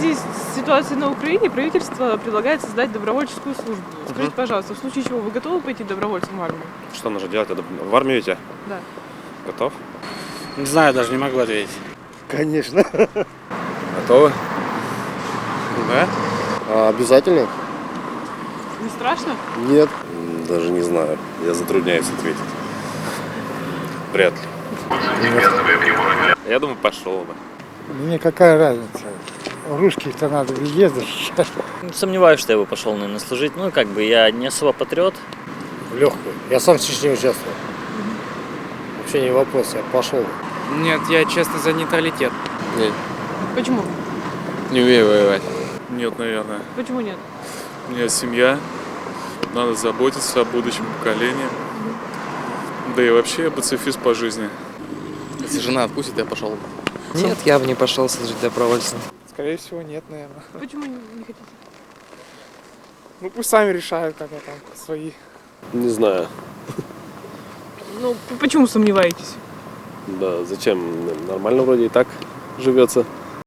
связи с ситуацией на Украине правительство предлагает создать добровольческую службу. Скажите, пожалуйста, в случае чего вы готовы пойти добровольцем в армию? Что нужно делать? В армию идти? Да. Готов? Не знаю, даже не могу ответить. Конечно. Готовы? Да? Обязательно? Не страшно? Нет. Даже не знаю. Я затрудняюсь ответить. Вряд ли. Я думаю, пошел бы. Мне какая разница? Русских-то надо везде защищать. Сомневаюсь, что я бы пошел, наверное, служить. Ну, как бы я не особо патриот. В легкую. Я сам в Чечне участвовал. Вообще не вопрос, я пошел. Нет, я честно за нейтралитет. Нет, Почему? не умею воевать. Нет, наверное. Почему нет? У меня семья, надо заботиться о будущем поколении. Да и вообще я пацифист по жизни. Если жена отпустит, я пошел. Нет, я бы не пошел служить добровольцем. Скорее всего, нет, наверное. Почему не хотите? Ну пусть сами решают, как там, свои. Не знаю. Ну, почему сомневаетесь? Да, зачем? Нормально вроде и так живется.